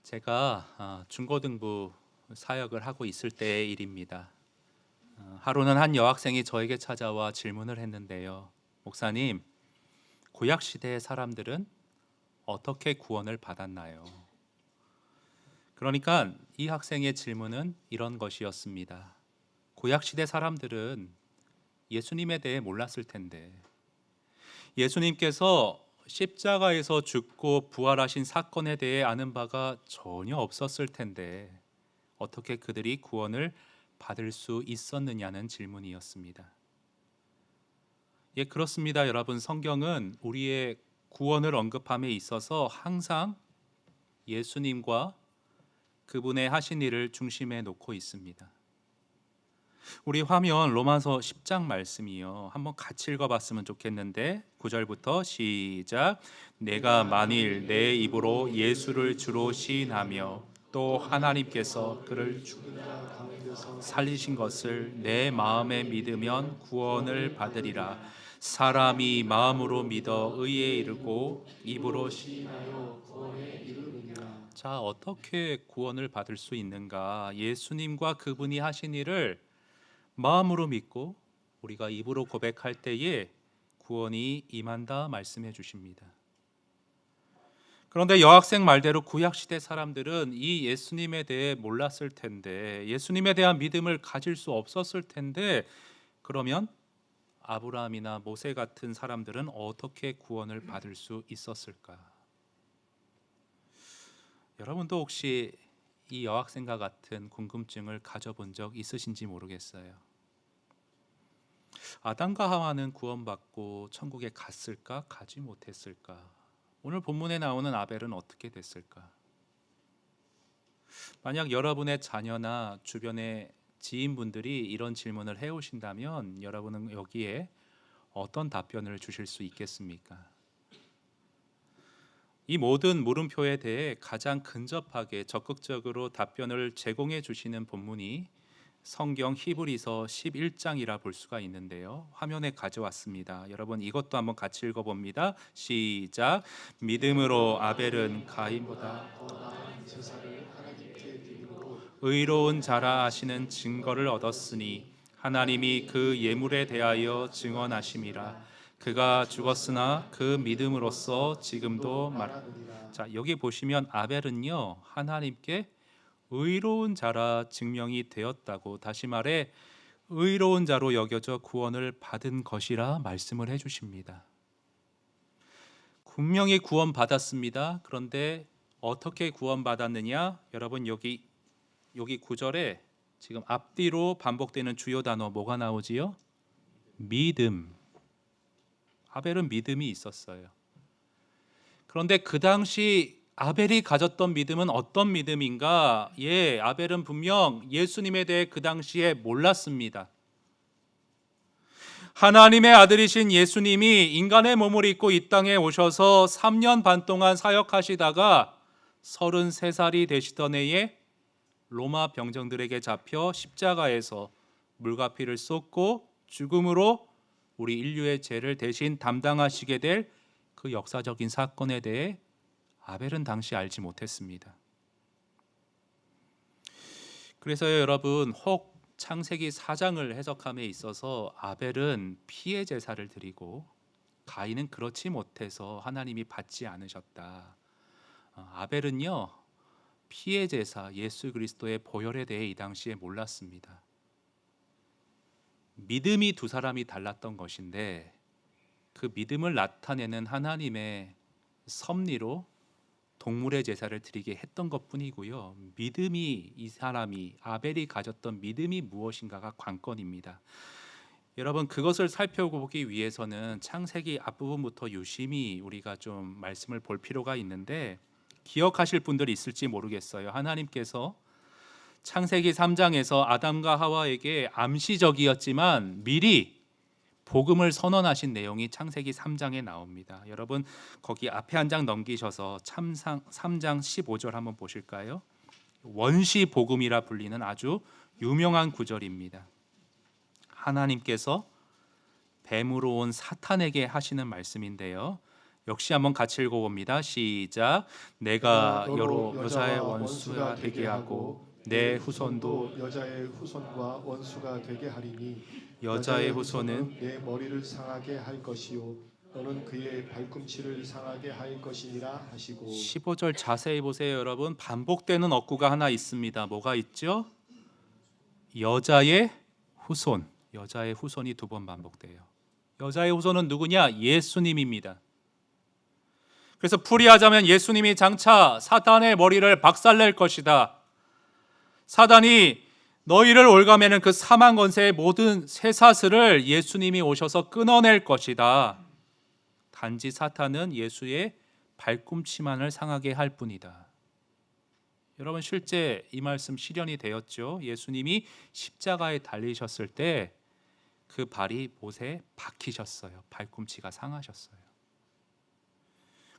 제가 중고등부 사역을 하고 있을 때의 일입니다. 하루는 한 여학생이 저에게 찾아와 질문을 했는데요. 목사님, 구약 시대의 사람들은 어떻게 구원을 받았나요? 그러니까 이 학생의 질문은 이런 것이었습니다. 구약 시대 사람들은 예수님에 대해 몰랐을 텐데, 예수님께서 십자가에서 죽고 부활하신 사건에 대해 아는 바가 전혀 없었을 텐데 어떻게 그들이 구원을 받을 수 있었느냐는 질문이었습니다. 예, 그렇습니다. 여러분, 성경은 우리의 구원을 언급함에 있어서 항상 예수님과 그분의 하신 일을 중심에 놓고 있습니다. 우리 화면 로마서 10장 말씀이요. 한번 같이 읽어봤으면 좋겠는데 9절부터 시작. 내가 만일 내 입으로 예수를 주로 시인하며 또 하나님께서 그를 살리신 것을 내 마음에 믿으면 구원을 받으리라. 사람이 마음으로 믿어 의에 이르고 입으로 시인하여 구원에 이르느냐. 자, 어떻게 구원을 받을 수 있는가? 예수님과 그분이 하신 일을 마음으로 믿고 우리가 입으로 고백할 때에 구원이 임한다 말씀해 주십니다. 그런데 여학생 말대로 구약시대 사람들은 이 예수님에 대해 몰랐을 텐데, 예수님에 대한 믿음을 가질 수 없었을 텐데, 그러면 아브라함이나 모세 같은 사람들은 어떻게 구원을 받을 수 있었을까? 여러분도 혹시 이 여학생과 같은 궁금증을 가져본 적 있으신지 모르겠어요. 아담과 하와는 구원받고 천국에 갔을까? 가지 못했을까? 오늘 본문에 나오는 아벨은 어떻게 됐을까? 만약 여러분의 자녀나 주변의 지인분들이 이런 질문을 해오신다면 여러분은 여기에 어떤 답변을 주실 수 있겠습니까? 이 모든 물음표에 대해 가장 근접하게 적극적으로 답변을 제공해 주시는 본문이 성경 히브리서 11장이라 볼 수가 있는데요. 화면에 가져왔습니다. 여러분 이것도 한번 같이 읽어봅니다. 시작. 믿음으로 아벨은 가인보다 의로운 자라 하시는 증거를 얻었으니 하나님이 그 예물에 대하여 증언하심이라. 그가 죽었으나 그 믿음으로써 지금도 말하느니라. 자, 여기 보시면 아벨은요 하나님께 의로운 자라 증명이 되었다고, 다시 말해 의로운 자로 여겨져 구원을 받은 것이라 말씀을 해주십니다. 분명히 구원받았습니다. 그런데 어떻게 구원받았느냐? 여러분 여기 9절에 지금 앞뒤로 반복되는 주요 단어 뭐가 나오지요? 믿음. 아벨은 믿음이 있었어요. 그런데 그 당시 아벨이 가졌던 믿음은 어떤 믿음인가? 예, 아벨은 분명 예수님에 대해 그 당시에 몰랐습니다. 하나님의 아들이신 예수님이 인간의 몸을 입고 이 땅에 오셔서 3년 반 동안 사역하시다가 33살이 되시던 해에 로마 병정들에게 잡혀 십자가에서 물과 피를 쏟고 죽음으로 우리 인류의 죄를 대신 담당하시게 될 그 역사적인 사건에 대해 아벨은 당시 알지 못했습니다. 그래서요 여러분, 혹 창세기 4장을 해석함에 있어서 아벨은 피의 제사를 드리고 가인은 그렇지 못해서 하나님이 받지 않으셨다. 아벨은요 피의 제사 예수 그리스도의 보혈에 대해 이 당시에 몰랐습니다. 믿음이 두 사람이 달랐던 것인데 그 믿음을 나타내는 하나님의 섭리로 동물의 제사를 드리게 했던 것뿐이고요. 믿음이, 이 사람이 아벨이 가졌던 믿음이 무엇인가가 관건입니다. 여러분 그것을 살펴보기 위해서는 창세기 앞부분부터 유심히 우리가 좀 말씀을 볼 필요가 있는데, 기억하실 분들이 있을지 모르겠어요. 하나님께서 창세기 3장에서 아담과 하와에게 암시적이었지만 미리 복음을 선언하신 내용이 창세기 3장에 나옵니다. 여러분 거기 앞에 한 장 넘기셔서 3장 15절 한번 보실까요? 원시 복음이라 불리는 아주 유명한 구절입니다. 하나님께서 뱀으로 온 사탄에게 하시는 말씀인데요. 역시 한번 같이 읽어봅니다. 시작. 내가 여러 여자의 원수가 되게 하고 내 후손도 여자의 후손과 원수가 되게 하리니 여자의 후손은 내 머리를 상하게 할 것이요 너는 그의 발꿈치를 상하게 할 것이니라 하시고. 15절 자세히 보세요, 여러분. 반복되는 어구가 하나 있습니다. 뭐가 있죠? 여자의 후손. 여자의 후손이 두 번 반복돼요. 여자의 후손은 누구냐? 예수님입니다. 그래서 풀이하자면 예수님이 장차 사단의 머리를 박살낼 것이다. 사단이 너희를 올가매는 그 사망 권세의 모든 쇠사슬을 예수님이 오셔서 끊어낼 것이다. 단지 사탄은 예수의 발꿈치만을 상하게 할 뿐이다. 여러분, 실제 이 말씀 실현이 되었죠. 예수님이 십자가에 달리셨을 때 그 발이 못에 박히셨어요. 발꿈치가 상하셨어요.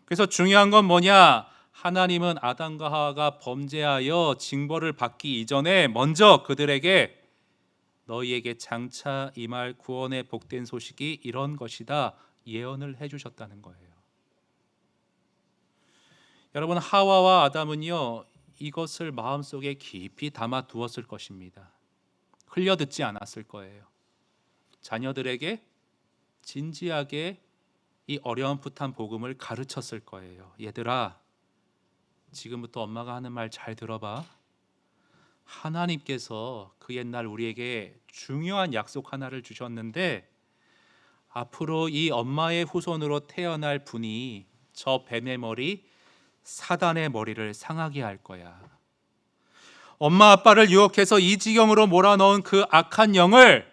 그래서 중요한 건 뭐냐? 하나님은 아담과 하와가 범죄하여 징벌을 받기 이전에 먼저 그들에게 너희에게 장차 임할 구원의 복된 소식이 이런 것이다 예언을 해주셨다는 거예요. 여러분, 하와와 아담은요 이것을 마음속에 깊이 담아 두었을 것입니다. 흘려듣지 않았을 거예요. 자녀들에게 진지하게 이 어려움풋한 복음을 가르쳤을 거예요. 얘들아, 지금부터 엄마가 하는 말 잘 들어봐. 하나님께서 그 옛날 우리에게 중요한 약속 하나를 주셨는데 앞으로 이 엄마의 후손으로 태어날 분이 저 뱀의 머리, 사단의 머리를 상하게 할 거야. 엄마 아빠를 유혹해서 이 지경으로 몰아넣은 그 악한 영을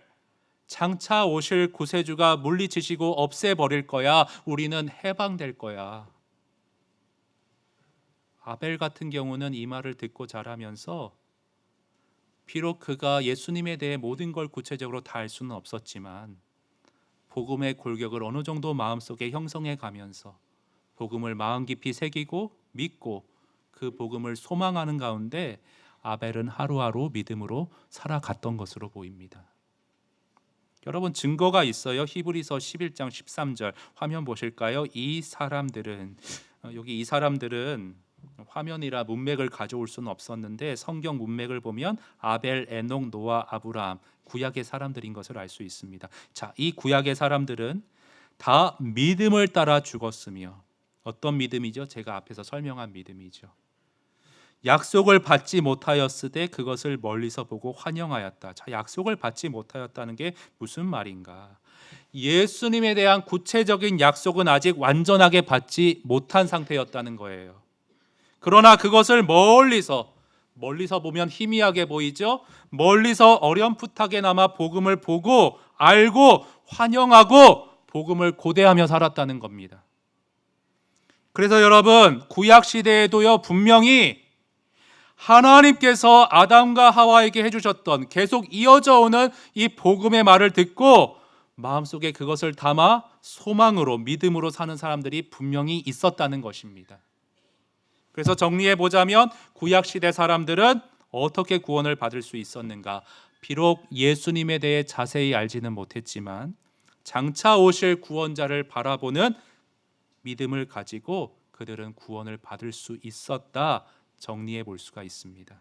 장차 오실 구세주가 물리치시고 없애버릴 거야. 우리는 해방될 거야. 아벨 같은 경우는 이 말을 듣고 자라면서 비록 그가 예수님에 대해 모든 걸 구체적으로 다 알 수는 없었지만 복음의 골격을 어느 정도 마음속에 형성해 가면서 복음을 마음 깊이 새기고 믿고 그 복음을 소망하는 가운데 아벨은 하루하루 믿음으로 살아갔던 것으로 보입니다. 여러분, 증거가 있어요. 히브리서 11장 13절 화면 보실까요? 이 사람들은 화면이라 문맥을 가져올 수는 없었는데 성경 문맥을 보면 아벨, 에녹, 노아, 아브라함 구약의 사람들인 것을 알 수 있습니다. 자, 이 구약의 사람들은 다 믿음을 따라 죽었으며 어떤 믿음이죠? 제가 앞에서 설명한 믿음이죠. 약속을 받지 못하였으되 그것을 멀리서 보고 환영하였다. 자, 약속을 받지 못하였다는 게 무슨 말인가? 예수님에 대한 구체적인 약속은 아직 완전하게 받지 못한 상태였다는 거예요. 그러나 그것을 멀리서 보면 희미하게 보이죠? 멀리서 어렴풋하게나마 복음을 보고 알고 환영하고 복음을 고대하며 살았다는 겁니다. 그래서 여러분, 구약 시대에도요 분명히 하나님께서 아담과 하와에게 해주셨던 계속 이어져 오는 이 복음의 말을 듣고 마음속에 그것을 담아 소망으로 믿음으로 사는 사람들이 분명히 있었다는 것입니다. 그래서 정리해 보자면 구약시대 사람들은 어떻게 구원을 받을 수 있었는가? 비록 예수님에 대해 자세히 알지는 못했지만 장차 오실 구원자를 바라보는 믿음을 가지고 그들은 구원을 받을 수 있었다. 정리해 볼 수가 있습니다.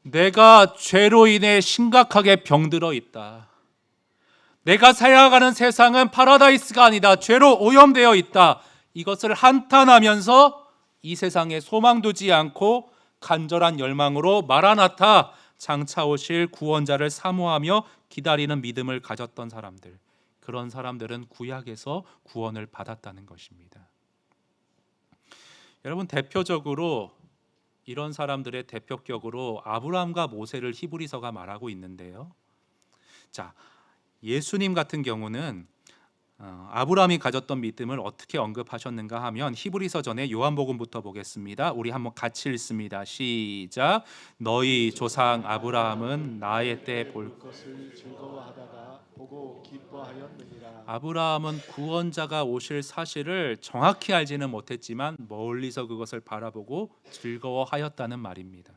내가 죄로 인해 심각하게 병들어 있다. 내가 살아가는 세상은 파라다이스가 아니다. 죄로 오염되어 있다. 이것을 한탄하면서 이 세상에 소망 두지 않고 간절한 열망으로 마라나타 장차 오실 구원자를 사모하며 기다리는 믿음을 가졌던 사람들, 그런 사람들은 구약에서 구원을 받았다는 것입니다. 여러분, 대표적으로 이런 사람들의 대표격으로 아브라함과 모세를 히브리서가 말하고 있는데요. 자, 예수님 같은 경우는 아브라함이 가졌던 믿음을 어떻게 언급하셨는가 하면 히브리서 전에 요한복음부터 보겠습니다. 우리 한번 같이 읽습니다. 시작. 너희 조상 아브라함은 나의 때 볼 것을 즐거워하다가 보고 기뻐하였느니라. 아브라함은 구원자가 오실 사실을 정확히 알지는 못했지만 멀리서 그것을 바라보고 즐거워하였다는 말입니다.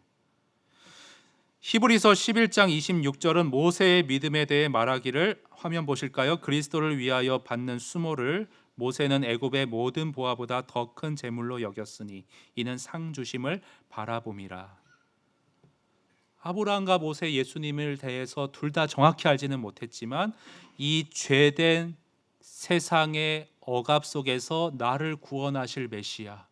히브리서 11장 26절은 모세의 믿음에 대해 말하기를, 화면 보실까요? 그리스도를 위하여 받는 수모를 모세는 애굽의 모든 보화보다 더 큰 재물로 여겼으니 이는 상 주심을 바라봄이라. 아브라함과 모세, 예수님을 대해서 둘 다 정확히 알지는 못했지만 이 죄된 세상의 억압 속에서 나를 구원하실 메시아,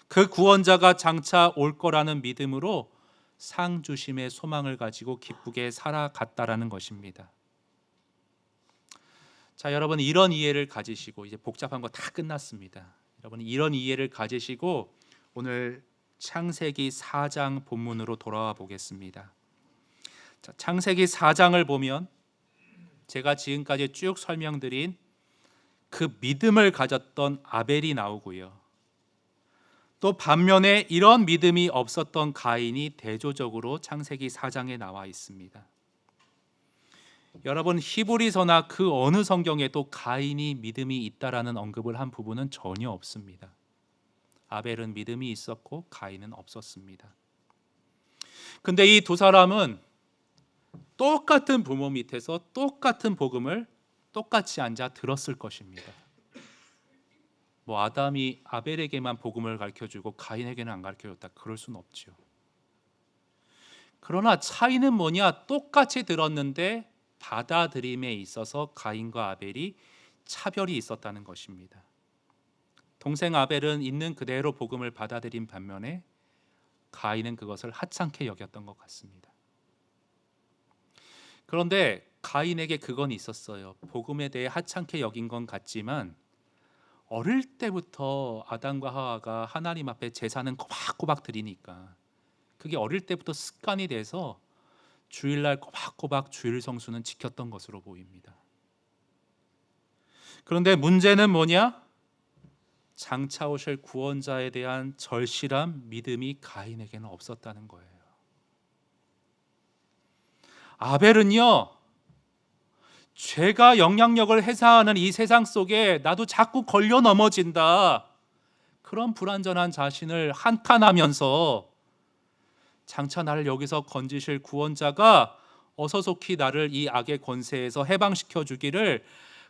그 구원자가 장차 올 거라는 믿음으로 상 주심의 소망을 가지고 기쁘게 살아갔다라는 것입니다. 자, 여러분 이런 이해를 가지시고, 이제 복잡한 거 다 끝났습니다. 여러분 이런 이해를 가지시고 오늘 창세기 4장 본문으로 돌아와 보겠습니다. 자, 창세기 4장을 보면 제가 지금까지 쭉 설명드린 그 믿음을 가졌던 아벨이 나오고요. 또 반면에 이런 믿음이 없었던 가인이 대조적으로 창세기 4장에 나와 있습니다. 여러분 히브리서나 그 어느 성경에도 가인이 믿음이 있다라는 언급을 한 부분은 전혀 없습니다. 아벨은 믿음이 있었고 가인은 없었습니다. 근데 이 두 사람은 똑같은 부모 밑에서 똑같은 복음을 똑같이 앉아 들었을 것입니다. 뭐 아담이 아벨에게만 복음을 가르쳐주고 가인에게는 안 가르쳐줬다, 그럴 수는 없죠. 그러나 차이는 뭐냐? 똑같이 들었는데 받아들임에 있어서 가인과 아벨이 차별이 있었다는 것입니다. 동생 아벨은 있는 그대로 복음을 받아들인 반면에 가인은 그것을 하찮게 여겼던 것 같습니다. 그런데 가인에게 그건 있었어요. 복음에 대해 하찮게 여긴 건 같지만 어릴 때부터 아담과 하와가 하나님 앞에 제사는 꼬박꼬박 드리니까 그게 어릴 때부터 습관이 돼서 주일날 꼬박꼬박 주일 성수는 지켰던 것으로 보입니다. 그런데 문제는 뭐냐? 장차 오실 구원자에 대한 절실한 믿음이 가인에게는 없었다는 거예요. 아벨은요, 죄가 영향력을 행사하는 이 세상 속에 나도 자꾸 걸려 넘어진다, 그런 불완전한 자신을 한탄하면서 장차 나를 여기서 건지실 구원자가 어서속히 나를 이 악의 권세에서 해방시켜 주기를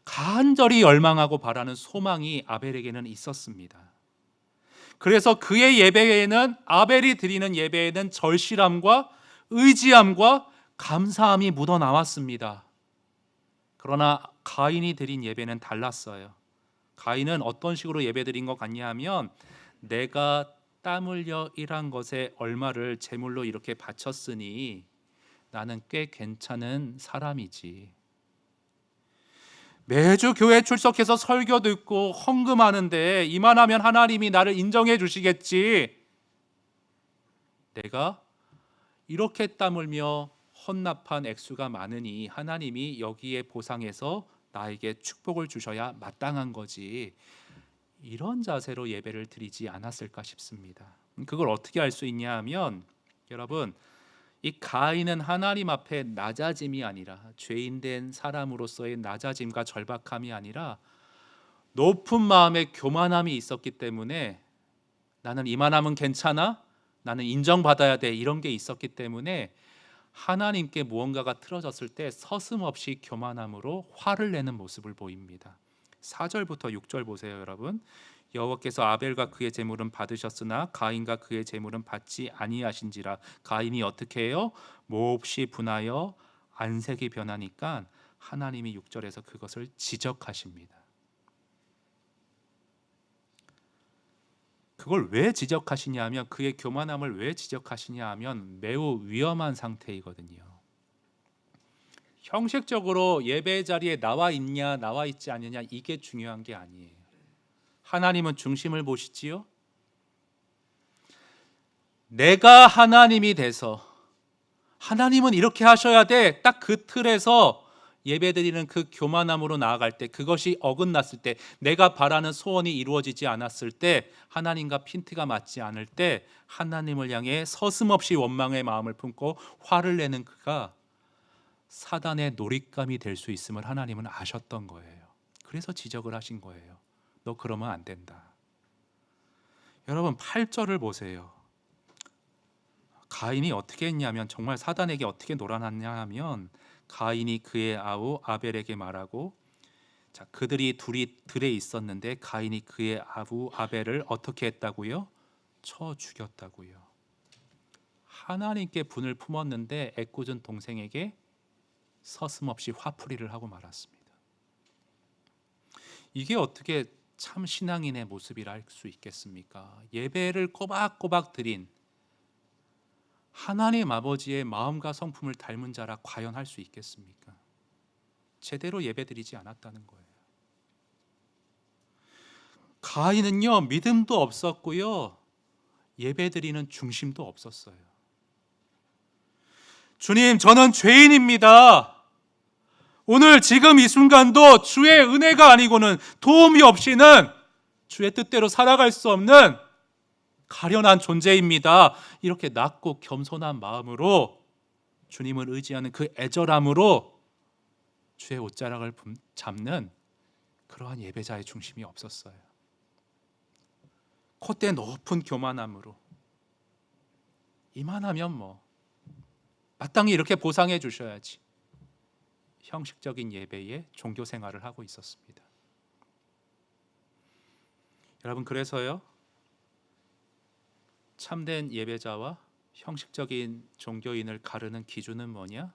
간절히 열망하고 바라는 소망이 아벨에게는 있었습니다. 그래서 그의 예배에는, 아벨이 드리는 예배에는 절실함과 의지함과 감사함이 묻어 나왔습니다. 그러나 가인이 드린 예배는 달랐어요. 가인은 어떤 식으로 예배 드린 것 같냐 하면, 내가 땀 흘려 일한 것에 얼마를 제물로 이렇게 바쳤으니 나는 꽤 괜찮은 사람이지. 매주 교회 출석해서 설교 듣고 헌금하는데 이만하면 하나님이 나를 인정해 주시겠지. 내가 이렇게 땀 흘며 헌납한 액수가 많으니 하나님이 여기에 보상해서 나에게 축복을 주셔야 마땅한 거지. 이런 자세로 예배를 드리지 않았을까 싶습니다. 그걸 어떻게 알 수 있냐 하면, 여러분 이 가인은 하나님 앞에 낮아짐이 아니라, 죄인된 사람으로서의 낮아짐과 절박함이 아니라 높은 마음의 교만함이 있었기 때문에, 나는 이만하면 괜찮아? 나는 인정받아야 돼, 이런 게 있었기 때문에 하나님께 무언가가 틀어졌을 때 서슴없이 교만함으로 화를 내는 모습을 보입니다. 4절부터 6절 보세요, 여러분. 여호와께서 아벨과 그의 제물은 받으셨으나 가인과 그의 제물은 받지 아니하신지라. 가인이 어떻게 해요? 몹시 분하여 안색이 변하니까 하나님이 6절에서 그것을 지적하십니다. 그걸 왜 지적하시냐 하면, 그의 교만함을 왜 지적하시냐 하면 매우 위험한 상태이거든요. 형식적으로 예배 자리에 나와 있냐 나와 있지 않느냐, 이게 중요한 게 아니에요. 하나님은 중심을 보시지요. 내가 하나님이 돼서 하나님은 이렇게 하셔야 돼, 딱 그 틀에서 예배드리는 그 교만함으로 나아갈 때, 그것이 어긋났을 때, 내가 바라는 소원이 이루어지지 않았을 때, 하나님과 핀트가 맞지 않을 때 하나님을 향해 서슴없이 원망의 마음을 품고 화를 내는 그가 사단의 놀잇감이 될 수 있음을 하나님은 아셨던 거예요. 그래서 지적을 하신 거예요. 너 그러면 안 된다. 여러분 8절을 보세요. 가인이 어떻게 했냐면 정말 사단에게 어떻게 놀아났냐 하면 가인이 그의 아우 아벨에게 말하고 자, 그들이 둘이 들에 있었는데 가인이 그의 아우 아벨을 어떻게 했다고요? 쳐 죽였다고요. 하나님께 분을 품었는데 애꿎은 동생에게 서슴없이 화풀이를 하고 말았습니다. 이게 어떻게 참 신앙인의 모습이라 할 수 있겠습니까? 예배를 꼬박꼬박 드린 하나님 아버지의 마음과 성품을 닮은 자라 과연 할 수 있겠습니까? 제대로 예배드리지 않았다는 거예요. 가인은요, 믿음도 없었고요, 예배드리는 중심도 없었어요. 주님, 저는 죄인입니다. 오늘 지금 이 순간도 주의 은혜가 아니고는 도움이 없이는 주의 뜻대로 살아갈 수 없는 가련한 존재입니다. 이렇게 낮고 겸손한 마음으로 주님을 의지하는 그 애절함으로 주의 옷자락을 잡는 그러한 예배자의 중심이 없었어요. 콧대 높은 교만함으로 이만하면 뭐 마땅히 이렇게 보상해 주셔야지 형식적인 예배에 종교 생활을 하고 있었습니다. 여러분, 그래서요, 참된 예배자와 형식적인 종교인을 가르는 기준은 뭐냐?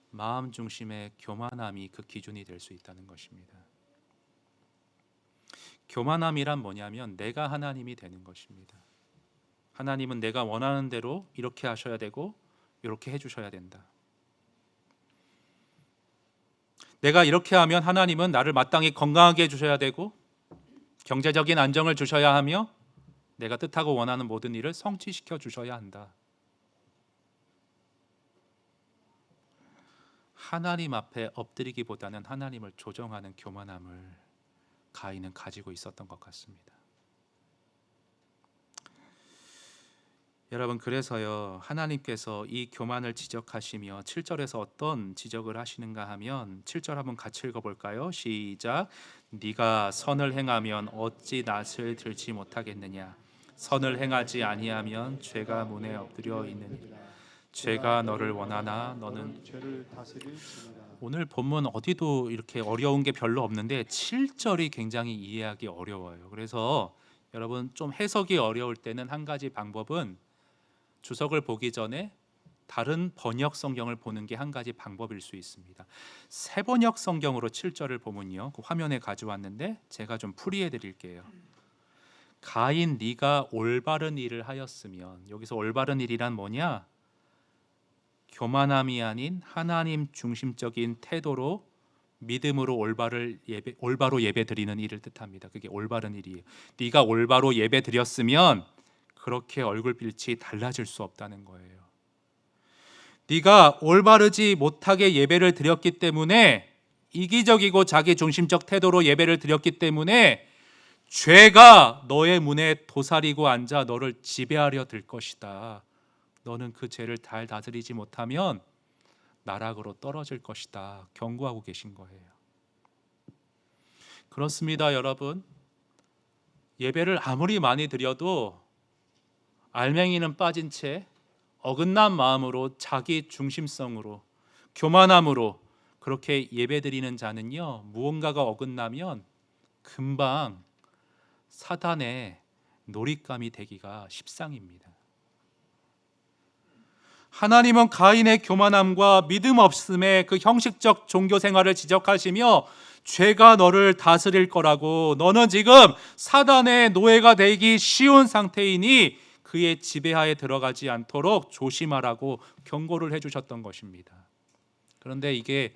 마음 중심의 교만함이 그 기준이 될 수 있다는 것입니다. 교만함이란 뭐냐면 내가 하나님이 되는 것입니다. 하나님은 내가 원하는 대로 이렇게 하셔야 되고 이렇게 해주셔야 된다. 내가 이렇게 하면 하나님은 나를 마땅히 건강하게 해주셔야 되고 경제적인 안정을 주셔야 하며 내가 뜻하고 원하는 모든 일을 성취시켜 주셔야 한다. 하나님 앞에 엎드리기보다는 하나님을 조정하는 교만함을 가인은 가지고 있었던 것 같습니다. 여러분, 그래서요, 하나님께서 이 교만을 지적하시며 7절에서 어떤 지적을 하시는가 하면 7절 한번 같이 읽어볼까요? 시작. 네가 선을 행하면 어찌 낯을 들지 못하겠느냐? 선을 행하지 아니하면 죄가 문에 엎드려 있느니라. 죄가 너를 원하나 너는 죄를 다스릴지니라. 오늘 본문 어디도 이렇게 어려운 게 별로 없는데 7절이 굉장히 이해하기 어려워요. 그래서 여러분, 좀 해석이 어려울 때는 한 가지 방법은 주석을 보기 전에 다른 번역 성경을 보는 게 한 가지 방법일 수 있습니다. 새 번역 성경으로 7절을 보면요, 그 화면에 가져왔는데 제가 좀 풀이해 드릴게요. 가인, 네가 올바른 일을 하였으면, 여기서 올바른 일이란 뭐냐? 교만함이 아닌 하나님 중심적인 태도로 믿음으로 올바로 예배 드리는 일을 뜻합니다. 그게 올바른 일이에요. 네가 올바로 예배 드렸으면 그렇게 얼굴빛이 달라질 수 없다는 거예요. 네가 올바르지 못하게 예배를 드렸기 때문에, 이기적이고 자기 중심적 태도로 예배를 드렸기 때문에 죄가 너의 문에 도사리고 앉아 너를 지배하려 들 것이다. 너는 그 죄를 잘 다스리지 못하면 나락으로 떨어질 것이다. 경고하고 계신 거예요. 그렇습니다, 여러분. 예배를 아무리 많이 드려도 알맹이는 빠진 채 어긋난 마음으로 자기 중심성으로 교만함으로 그렇게 예배드리는 자는요, 무언가가 어긋나면 금방 사단의 놀잇감이 되기가 십상입니다. 하나님은 가인의 교만함과 믿음 없음의 그 형식적 종교 생활을 지적하시며 죄가 너를 다스릴 거라고, 너는 지금 사단의 노예가 되기 쉬운 상태이니 그의 지배하에 들어가지 않도록 조심하라고 경고를 해주셨던 것입니다. 그런데 이게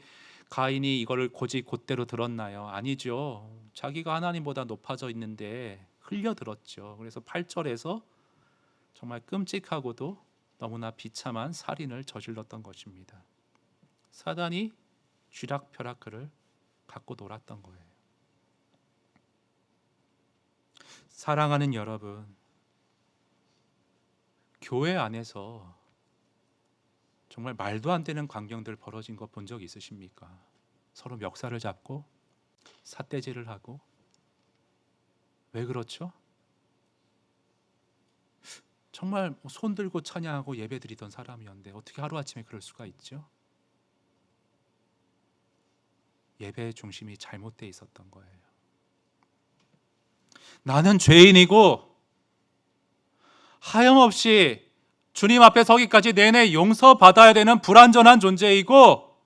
가인이 이거를 곧대로 들었나요? 아니죠. 자기가 하나님보다 높아져 있는데 흘려 들었죠. 그래서 8절에서 정말 끔찍하고도 너무나 비참한 살인을 저질렀던 것입니다. 사단이 쥐락펴락 그를 갖고 놀았던 거예요. 사랑하는 여러분, 교회 안에서 정말 말도 안 되는 광경들 벌어진 거 본 적 있으십니까? 서로 멱살을 잡고 삿대질을 하고. 왜 그렇죠? 정말 손 들고 찬양하고 예배드리던 사람이었는데 어떻게 하루아침에 그럴 수가 있죠? 예배의 중심이 잘못되어 있었던 거예요. 나는 죄인이고 하염없이 주님 앞에 서기까지 내내 용서받아야 되는 불완전한 존재이고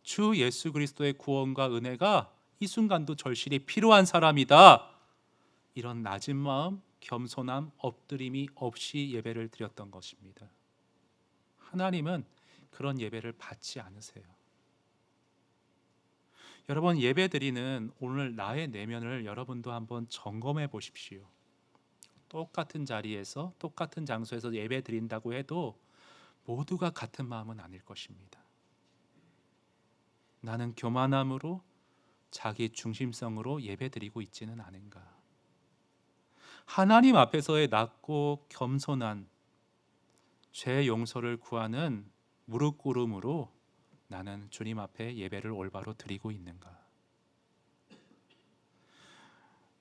주 예수 그리스도의 구원과 은혜가 이 순간도 절실히 필요한 사람이다. 이런 낮은 마음, 겸손함, 엎드림이 없이 예배를 드렸던 것입니다. 하나님은 그런 예배를 받지 않으세요. 여러분, 예배드리는 오늘 나의 내면을 여러분도 한번 점검해 보십시오. 똑같은 자리에서 똑같은 장소에서 예배드린다고 해도 모두가 같은 마음은 아닐 것입니다. 나는 교만함으로 자기 중심성으로 예배드리고 있지는 않은가? 하나님 앞에서의 낮고 겸손한 죄 용서를 구하는 무릎 꿇음으로 나는 주님 앞에 예배를 올바로 드리고 있는가?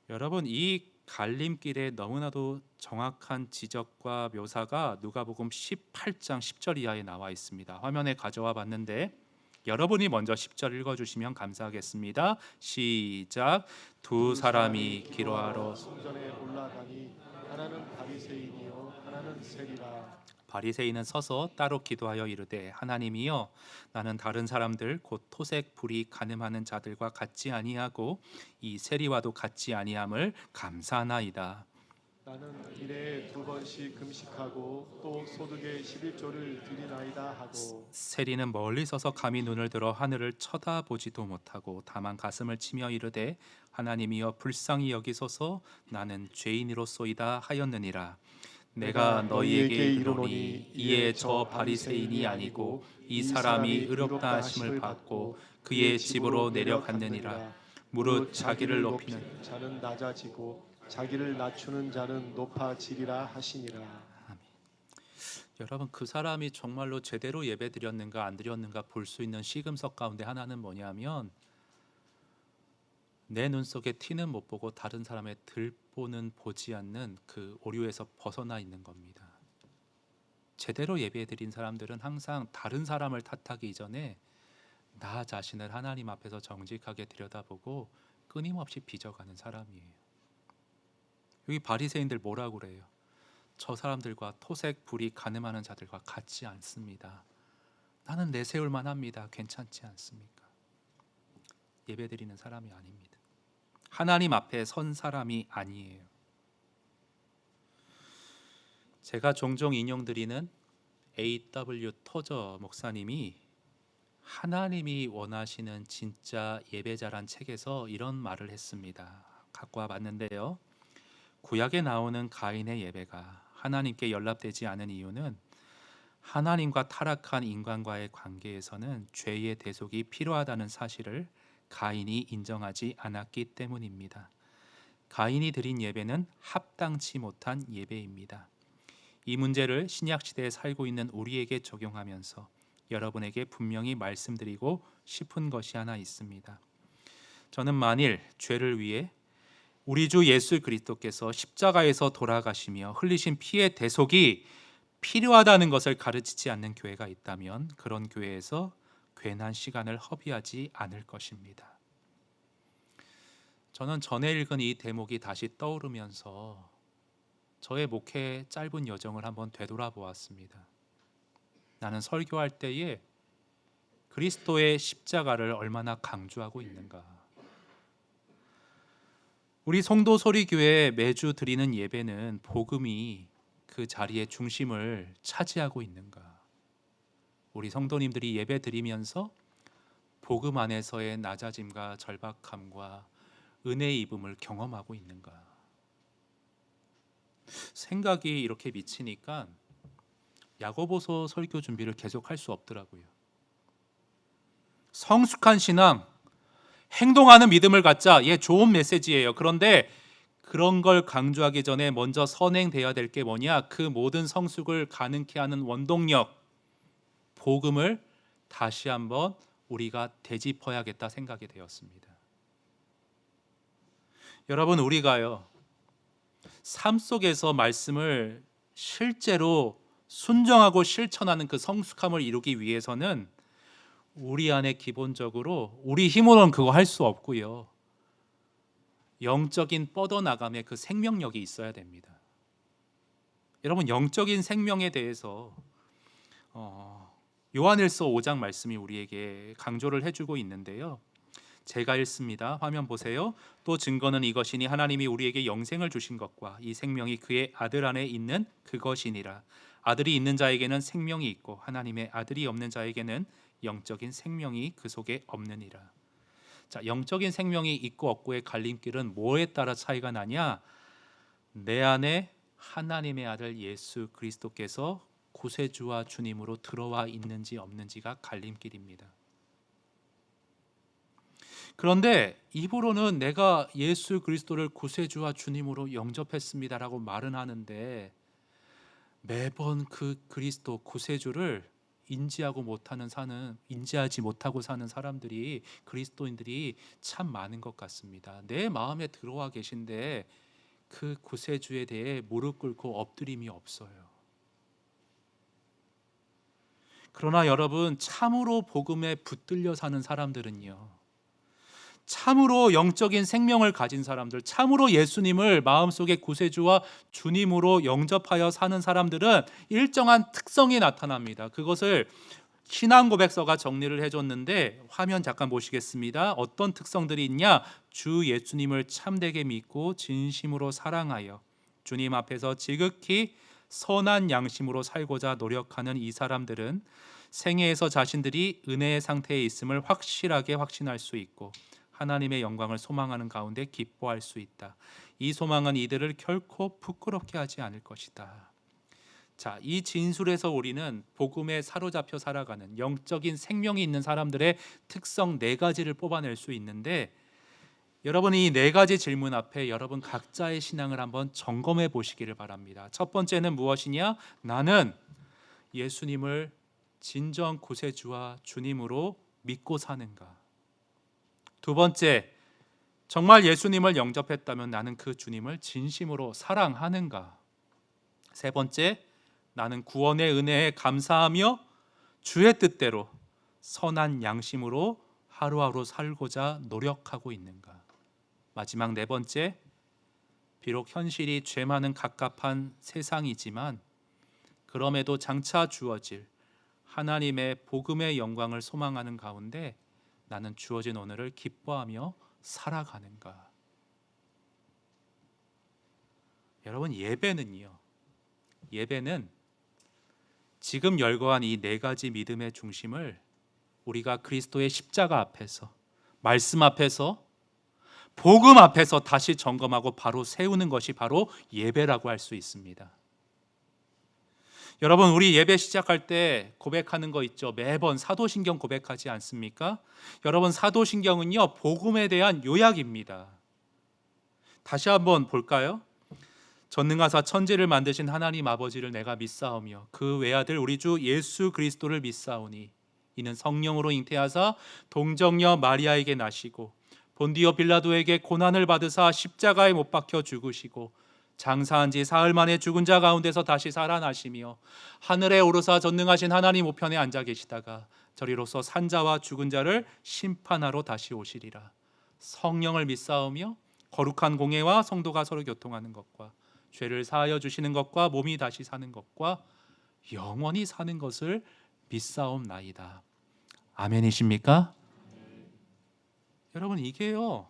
여러분, 이 갈림길에 너무나도 정확한 지적과 묘사가 누가복음 18장 10절 이하에 나와 있습니다. 화면에 가져와 봤는데 여러분이 먼저 10절 읽어주시면 감사하겠습니다. 시작. 두 사람이 기도하러 성전에 올라가니 하나는 바리새인이요 하나는 세리라. 바리새인은 서서 따로 기도하여 이르되 하나님이여 나는 다른 사람들 곧 토색 불이 간음하는 자들과 같지 아니하고 이 세리와도 같지 아니함을 감사하나이다. 나는 일에 2번씩 금식하고 또 소득의 11조를 드리나이다 하고. 세리는 멀리 서서 감히 눈을 들어 하늘을 쳐다보지도 못하고 다만 가슴을 치며 이르되 하나님이여 불쌍히 여기소서 나는 죄인이로소이다 하였느니라. 내가 너희에게 이르노니 이에 저 바리새인이 아니고 이 사람이 의롭다 하심을 받고 그의 집으로 내려갔느니라. 무릇 자기를 높이는 자는 낮아지고 자기를 낮추는 자는 높아지리라 하시니라. 여러분, 그 사람이 정말로 제대로 예배 드렸는가 안 드렸는가 볼 수 있는 시금석 가운데 하나는 뭐냐면 내 눈 속에 티는 못 보고 다른 사람의 들보는 보지 않는 그 오류에서 벗어나 있는 겁니다. 제대로 예배 드린 사람들은 항상 다른 사람을 탓하기 이전에 나 자신을 하나님 앞에서 정직하게 들여다보고 끊임없이 빚어가는 사람이에요. 여기 바리새인들 뭐라고 그래요? 저 사람들과 토색 불이 간음하는 자들과 같지 않습니다. 나는 내세울 만합니다. 괜찮지 않습니까? 예배드리는 사람이 아닙니다. 하나님 앞에 선 사람이 아니에요. 제가 종종 인용드리는 A.W. 토저 목사님이 하나님이 원하시는 진짜 예배자란 책에서 이런 말을 했습니다. 갖고 와봤는데요. 구약에 나오는 가인의 예배가 하나님께 연락되지 않은 이유는 하나님과 타락한 인간과의 관계에서는 죄의 대속이 필요하다는 사실을 가인이 인정하지 않았기 때문입니다. 가인이 드린 예배는 합당치 못한 예배입니다. 이 문제를 신약시대에 살고 있는 우리에게 적용하면서 여러분에게 분명히 말씀드리고 싶은 것이 하나 있습니다. 저는 만일 죄를 위해 우리 주 예수 그리스도께서 십자가에서 돌아가시며 흘리신 피의 대속이 필요하다는 것을 가르치지 않는 교회가 있다면 그런 교회에서 괜한 시간을 허비하지 않을 것입니다. 저는 전에 읽은 이 대목이 다시 떠오르면서 저의 목회 짧은 여정을 한번 되돌아보았습니다. 나는 설교할 때에 그리스도의 십자가를 얼마나 강조하고 있는가? 우리 송도소리교회 매주 드리는 예배는 복음이 그 자리의 중심을 차지하고 있는가? 우리 성도님들이 예배 드리면서 복음 안에서의 낮아짐과 절박함과 은혜의 입음을 경험하고 있는가? 생각이 이렇게 미치니까 야고보서 설교 준비를 계속할 수 없더라고요. 성숙한 신앙, 행동하는 믿음을 갖자. 좋은 메시지예요. 그런데 그런 걸 강조하기 전에 먼저 선행돼야 될 게 뭐냐? 그 모든 성숙을 가능케 하는 원동력, 복음을 다시 한번 우리가 되짚어야겠다 생각이 되었습니다. 여러분, 우리가요 삶 속에서 말씀을 실제로 순종하고 실천하는 그 성숙함을 이루기 위해서는 우리 안에 기본적으로 우리 힘으로는 그거 할 수 없고요. 영적인 뻗어나감의 그 생명력이 있어야 됩니다. 여러분, 영적인 생명에 대해서 요한일서 5장 말씀이 우리에게 강조를 해주고 있는데요. 제가 읽습니다. 화면 보세요. 또 증거는 이것이니 하나님이 우리에게 영생을 주신 것과 이 생명이 그의 아들 안에 있는 그것이니라. 아들이 있는 자에게는 생명이 있고 하나님의 아들이 없는 자에게는 영적인 생명이 그 속에 없느니라. 자, 영적인 생명이 있고 없고의 갈림길은 뭐에 따라 차이가 나냐? 내 안에 하나님의 아들 예수 그리스도께서 구세주와 주님으로 들어와 있는지 없는지가 갈림길입니다. 그런데 입으로는 내가 예수 그리스도를 구세주와 주님으로 영접했습니다라고 말은 하는데 매번 그 그리스도 구세주를 인지하지 못하고 사는 사람들이, 그리스도인들이 참 많은 것 같습니다. 내 마음에 들어와 계신데 그 구세주에 대해 무릎 꿇고 엎드림이 없어요. 그러나 여러분, 참으로 복음에 붙들려 사는 사람들은요, 참으로 영적인 생명을 가진 사람들, 참으로 예수님을 마음속에 구세주와 주님으로 영접하여 사는 사람들은 일정한 특성이 나타납니다. 그것을 신앙 고백서가 정리를 해줬는데 화면 잠깐 보시겠습니다. 어떤 특성들이 있냐? 주 예수님을 참되게 믿고 진심으로 사랑하여 주님 앞에서 지극히 선한 양심으로 살고자 노력하는 이 사람들은 생애에서 자신들이 은혜의 상태에 있음을 확실하게 확신할 수 있고 하나님의 영광을 소망하는 가운데 기뻐할 수 있다. 이 소망은 이들을 결코 부끄럽게 하지 않을 것이다. 자, 이 진술에서 우리는 복음에 사로잡혀 살아가는 영적인 생명이 있는 사람들의 특성 4가지를 뽑아낼 수 있는데, 여러분, 이 4가지 질문 앞에 여러분 각자의 신앙을 한번 점검해 보시기를 바랍니다. 첫 번째는 무엇이냐? 나는 예수님을 진정 구세주와 주님으로 믿고 사는가? 두 번째, 정말 예수님을 영접했다면 나는 그 주님을 진심으로 사랑하는가? 세 번째, 나는 구원의 은혜에 감사하며 주의 뜻대로 선한 양심으로 하루하루 살고자 노력하고 있는가? 마지막 4번째, 비록 현실이 죄 많은 갑갑한 세상이지만 그럼에도 장차 주어질 하나님의 복음의 영광을 소망하는 가운데 나는 주어진 오늘을 기뻐하며 살아가는가? 여러분, 예배는 지금 열거한 이 4가지 믿음의 중심을 우리가 그리스도의 십자가 앞에서, 말씀 앞에서, 복음 앞에서 다시 점검하고 바로 세우는 것이 바로 예배라고 할 수 있습니다. 여러분, 우리 예배 시작할 때 고백하는 거 있죠. 매번 사도신경 고백하지 않습니까? 여러분, 사도신경은요, 복음에 대한 요약입니다. 다시 한번 볼까요? 전능하사 천지를 만드신 하나님 아버지를 내가 믿사오며 그 외아들 우리 주 예수 그리스도를 믿사오니 이는 성령으로 잉태하사 동정녀 마리아에게 나시고 본디오 빌라도에게 고난을 받으사 십자가에 못 박혀 죽으시고 장사한 지 사흘 만에 죽은 자 가운데서 다시 살아나시며 하늘에 오르사 전능하신 하나님 우편에 앉아 계시다가 저리로서 산자와 죽은 자를 심판하러 다시 오시리라. 성령을 믿사오며 거룩한 공예와 성도가 서로 교통하는 것과 죄를 사하여 주시는 것과 몸이 다시 사는 것과 영원히 사는 것을 믿사옵나이다. 아멘이십니까? 여러분, 이게요,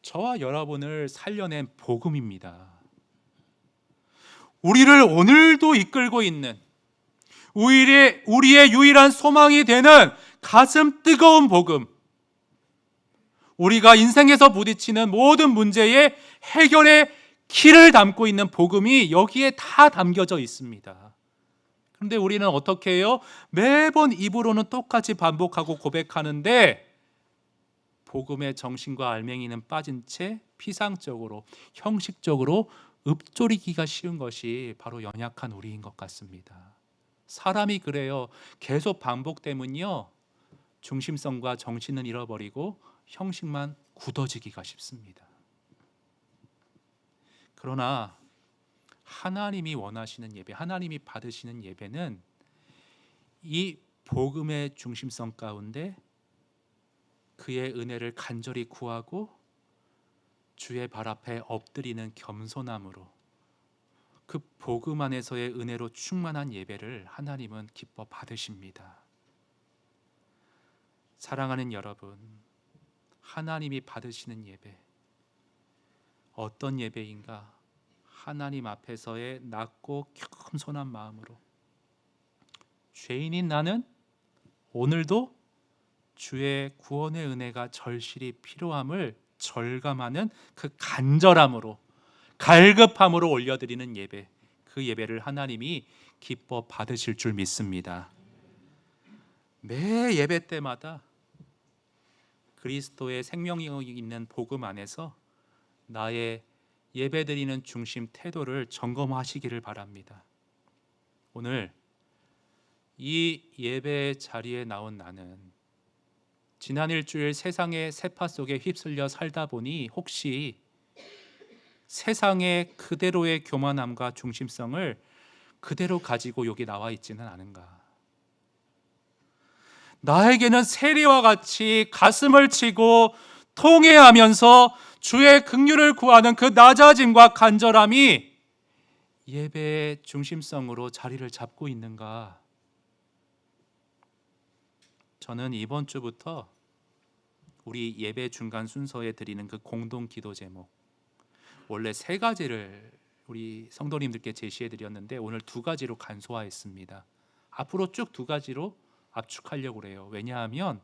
저와 여러분을 살려낸 복음입니다. 우리를 오늘도 이끌고 있는 우리의 유일한 소망이 되는 가슴 뜨거운 복음, 우리가 인생에서 부딪히는 모든 문제의 해결의 키를 담고 있는 복음이 여기에 다 담겨져 있습니다. 그런데 우리는 어떻게 해요? 매번 입으로는 똑같이 반복하고 고백하는데 복음의 정신과 알맹이는 빠진 채 피상적으로, 형식적으로 읊조리기가 쉬운 것이 바로 연약한 우리인 것 같습니다. 사람이 그래요. 계속 반복되면요, 중심성과 정신은 잃어버리고 형식만 굳어지기가 쉽습니다. 그러나 하나님이 원하시는 예배, 하나님이 받으시는 예배는 이 복음의 중심성 가운데 그의 은혜를 간절히 구하고 주의 발 앞에 엎드리는 겸손함으로 그 복음 안에서의 은혜로 충만한 예배를 하나님은 기뻐 받으십니다. 사랑하는 여러분, 하나님이 받으시는 예배 어떤 예배인가? 하나님 앞에서의 낮고 겸손한 마음으로 죄인인 나는 오늘도 주의 구원의 은혜가 절실히 필요함을 절감하는 그 간절함으로 갈급함으로 올려드리는 예배, 그 예배를 하나님이 기뻐 받으실 줄 믿습니다. 매 예배 때마다 그리스도의 생명이 있는 복음 안에서 나의 예배드리는 중심 태도를 점검하시기를 바랍니다. 오늘 이 예배 자리에 나온 나는 지난 일주일 세상의 세파 속에 휩쓸려 살다 보니 혹시 세상의 그대로의 교만함과 중심성을 그대로 가지고 여기 나와 있지는 않은가? 나에게는 세리와 같이 가슴을 치고 통회하면서 주의 긍휼을 구하는 그 낮아짐과 간절함이 예배의 중심성으로 자리를 잡고 있는가? 저는 이번 주부터 우리 예배 중간 순서에 드리는 그 공동 기도 제목, 원래 3가지를 우리 성도님들께 제시해 드렸는데 오늘 2가지로 간소화했습니다. 앞으로 쭉 2가지로 압축하려고 그래요. 왜냐하면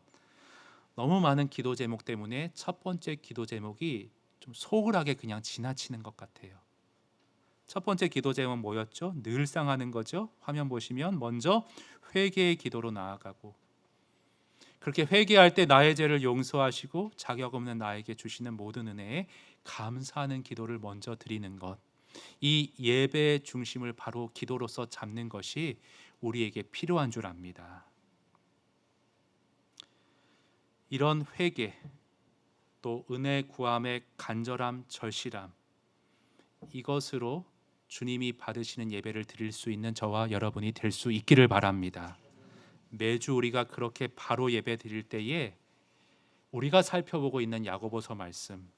너무 많은 기도 제목 때문에 첫 번째 기도 제목이 좀 소홀하게 그냥 지나치는 것 같아요. 첫 번째 기도 제목 뭐였죠? 늘상 하는 거죠. 화면 보시면 먼저 회개의 기도로 나아가고, 그렇게 회개할 때 나의 죄를 용서하시고 자격 없는 나에게 주시는 모든 은혜에 감사하는 기도를 먼저 드리는 것, 이 예배의 중심을 바로 기도로서 잡는 것이 우리에게 필요한 줄 압니다. 이런 회개, 또 은혜 구함의 간절함, 절실함, 이것으로 주님이 받으시는 예배를 드릴 수 있는 저와 여러분이 될 수 있기를 바랍니다. 매주 우리가 그렇게 바로 예배 드릴 때에 우리가 살펴보고 있는 야고보서 말씀,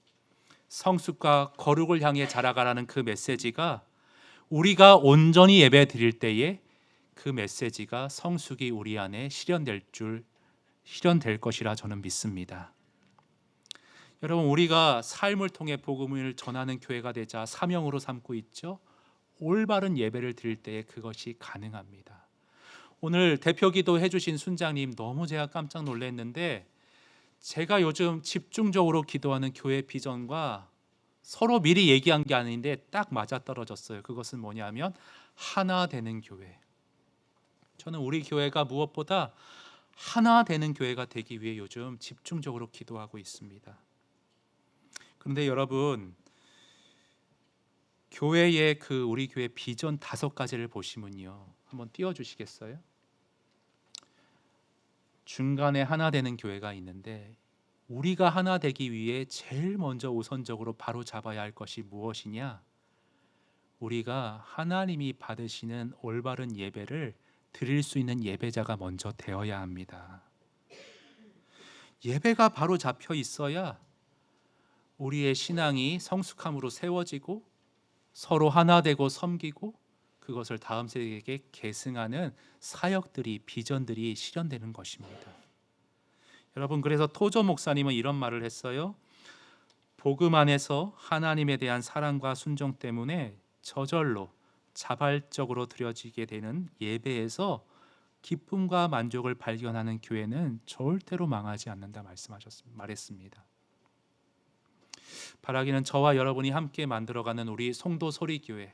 성숙과 거룩을 향해 자라가라는 그 메시지가 우리가 온전히 예배 드릴 때에 그 메시지가 성숙이 우리 안에 실현될 것이라 저는 믿습니다. 여러분, 우리가 삶을 통해 복음을 전하는 교회가 되자 사명으로 삼고 있죠. 올바른 예배를 드릴 때에 그것이 가능합니다. 오늘 대표기도 해주신 순장님 너무 제가 깜짝 놀랐는데, 제가 요즘 집중적으로 기도하는 교회 비전과 서로 미리 얘기한 게 아닌데 딱 맞아떨어졌어요. 그것은 뭐냐면 하나 되는 교회. 저는 우리 교회가 무엇보다 하나 되는 교회가 되기 위해 요즘 집중적으로 기도하고 있습니다. 그런데 여러분, 교회의 그 우리 교회 비전 5가지를 보시면요, 한번 띄워주시겠어요? 중간에 하나 되는 교회가 있는데, 우리가 하나 되기 위해 제일 먼저 우선적으로 바로 잡아야 할 것이 무엇이냐? 우리가 하나님이 받으시는 올바른 예배를 드릴 수 있는 예배자가 먼저 되어야 합니다. 예배가 바로 잡혀 있어야 우리의 신앙이 성숙함으로 세워지고 서로 하나 되고 섬기고 그것을 다음 세대에게 계승하는 사역들이, 비전들이 실현되는 것입니다. 여러분, 그래서 토조 목사님은 이런 말을 했어요. 복음 안에서 하나님에 대한 사랑과 순종 때문에 저절로 자발적으로 드려지게 되는 예배에서 기쁨과 만족을 발견하는 교회는 절대로 망하지 않는다 말했습니다. 바라기는 저와 여러분이 함께 만들어가는 우리 송도 소리교회,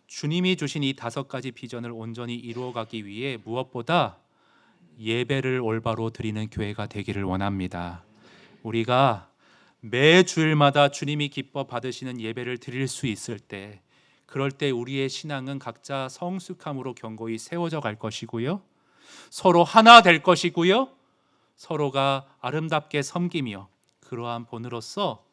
주님이 주신 이 5가지 비전을 온전히 이루어가기 위해 무엇보다 예배를 올바로 드리는 교회가 되기를 원합니다. 우리가 매 주일마다 주님이 기뻐 받으시는 예배를 드릴 수 있을 때, 그럴 때 우리의 신앙은 각자 성숙함으로 견고히 세워져 갈 것이고요, 서로 하나 될 것이고요, 서로가 아름답게 섬기며 그러한 본으로서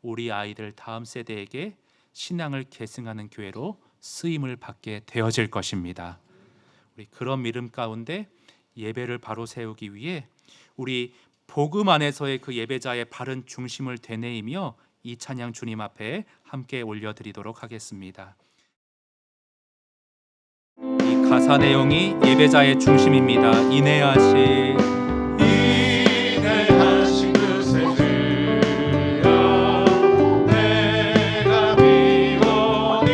우리 아이들 다음 세대에게 신앙을 계승하는 교회로 쓰임을 받게 되어질 것입니다. 우리 그런 믿음 가운데 예배를 바로 세우기 위해 우리 복음 안에서의 그 예배자의 바른 중심을 되뇌이며 이 찬양 주님 앞에 함께 올려드리도록 하겠습니다. 이 가사 내용이 예배자의 중심입니다. 인내하신 그새 주여 내가 비오니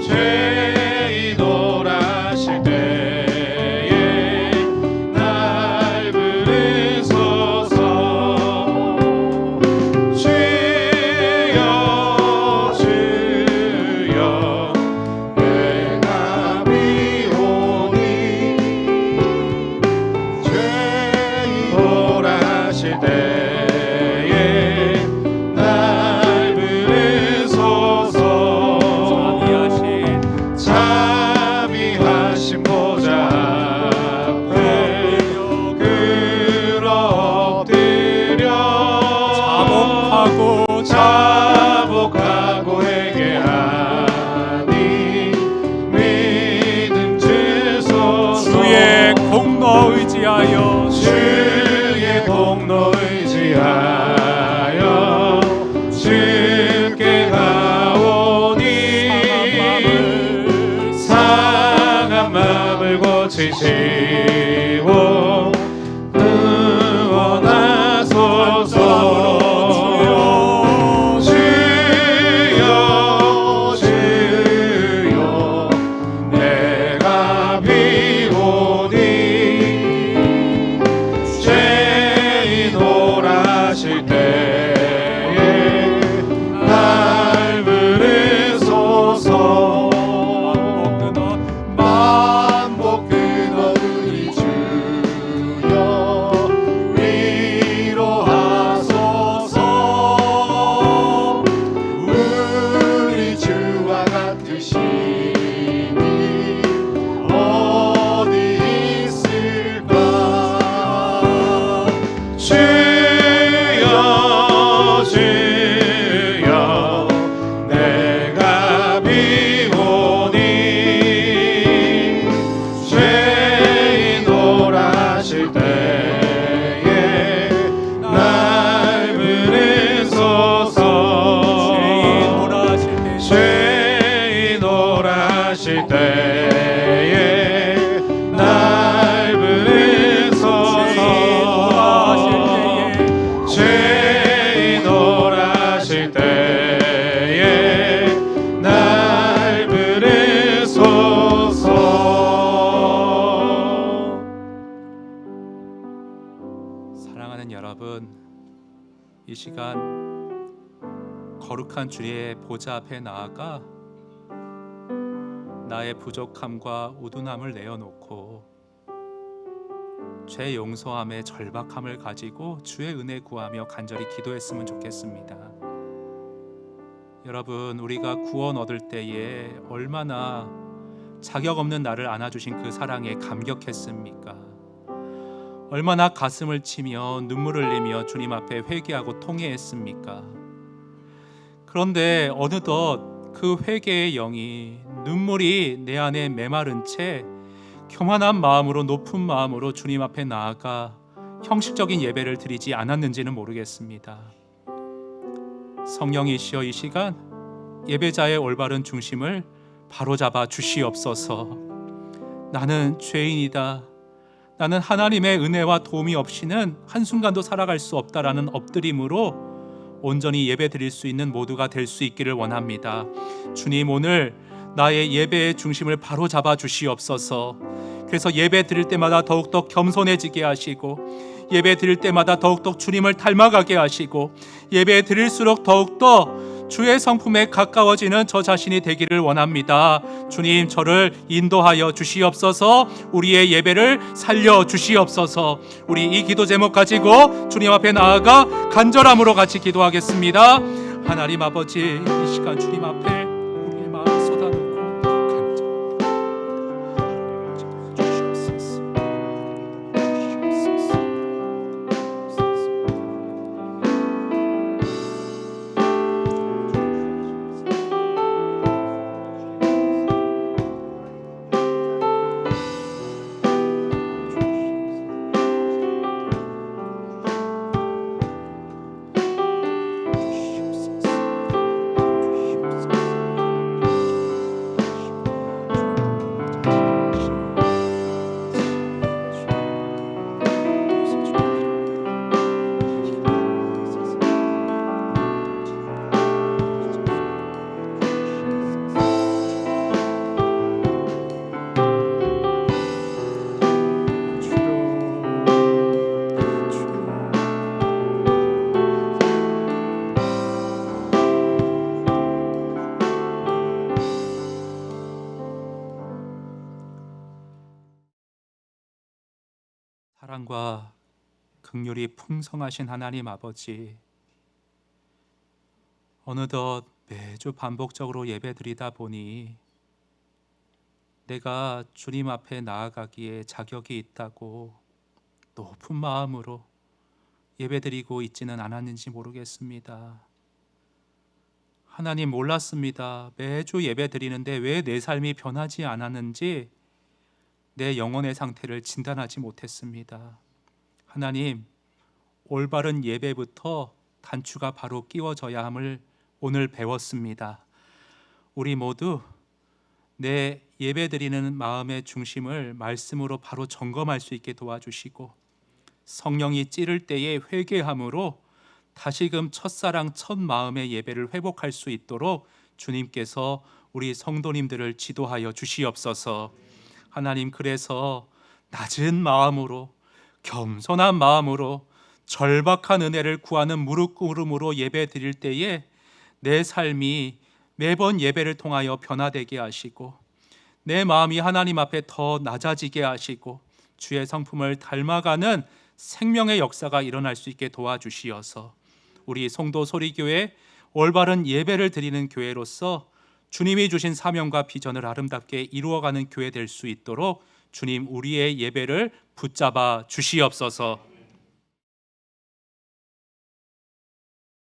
죄인 오라실 때에 날 부르소서. 주여 주여 내가 비오니 죄인 오라실 때에 날 부르소서. 자비하신 보좌 앞에 끌어 엎드려 자복하고 회개하니 믿음 주소서. 주의 공로 의지하여 주의 공로 의지하여 주께 가오니 상한 마음을 고치시고 구원하소서. 주여 주여 내가 비오니 죄인 오라실 때에 날 부르소서. 만복 끊어 우리 주여 위로하소서. 우리 주와 같으시니 어디 있을까. 주여 주여 내가 비오니 죄인 오라실 때에 날 부르소서. 죄인 오라실 때에 날 부르소서. 죄인 오라실 때에 날 부르소서. 사랑하는 여러분, 이 시간 거룩한 주의 보좌 앞에 나아가 나의 부족함과 우둔함을 내어놓고 죄 용서함의 절박함을 가지고 주의 은혜 구하며 간절히 기도했으면 좋겠습니다. 여러분, 우리가 구원 얻을 때에 얼마나 자격 없는 나를 안아주신 그 사랑에 감격했습니까? 얼마나 가슴을 치며 눈물을 흘리며 주님 앞에 회개하고 통회했습니까? 그런데 어느덧 그 회개의 영이, 눈물이 내 안에 메마른 채 교만한 마음으로, 높은 마음으로 주님 앞에 나아가 형식적인 예배를 드리지 않았는지는 모르겠습니다. 성령이시여 이 시간 예배자의 올바른 중심을 바로잡아 주시옵소서. 나는 죄인이다. 나는 하나님의 은혜와 도움이 없이는 한순간도 살아갈 수 없다라는 엎드림으로 온전히 예배 드릴 수 있는 모두가 될 수 있기를 원합니다. 주님, 오늘 나의 예배의 중심을 바로잡아 주시옵소서. 그래서 예배 드릴 때마다 더욱더 겸손해지게 하시고, 예배 드릴 때마다 더욱더 주님을 닮아가게 하시고, 예배 드릴수록 더욱더 주의 성품에 가까워지는 저 자신이 되기를 원합니다. 주님, 저를 인도하여 주시옵소서. 우리의 예배를 살려 주시옵소서. 우리 이 기도 제목 가지고 주님 앞에 나아가 간절함으로 같이 기도하겠습니다. 하나님 아버지, 이 시간 주님 앞에 우리의 마음을 쏟아놓고 간절히 주시옵소서. 사랑과 긍휼이 풍성하신 하나님 아버지, 어느덧 매주 반복적으로 예배드리다 보니 내가 주님 앞에 나아가기에 자격이 있다고 높은 마음으로 예배드리고 있지는 않았는지 모르겠습니다. 하나님, 몰랐습니다. 매주 예배드리는데 왜 내 삶이 변하지 않았는지 내 영혼의 상태를 진단하지 못했습니다. 하나님, 올바른 예배부터 단추가 바로 끼워져야 함을 오늘 배웠습니다. 우리 모두 내 예배드리는 마음의 중심을 말씀으로 바로 점검할 수 있게 도와주시고, 성령이 찌를 때에 회개함으로 다시금 첫사랑 첫 마음의 예배를 회복할 수 있도록 주님께서 우리 성도님들을 지도하여 주시옵소서. 하나님, 그래서 낮은 마음으로, 겸손한 마음으로, 절박한 은혜를 구하는 무릎 꿇음으로 예배 드릴 때에 내 삶이 매번 예배를 통하여 변화되게 하시고, 내 마음이 하나님 앞에 더 낮아지게 하시고, 주의 성품을 닮아가는 생명의 역사가 일어날 수 있게 도와주시어서 우리 송도 소리교회 올바른 예배를 드리는 교회로서 주님이 주신 사명과 비전을 아름답게 이루어가는 교회 될 수 있도록 주님, 우리의 예배를 붙잡아 주시옵소서.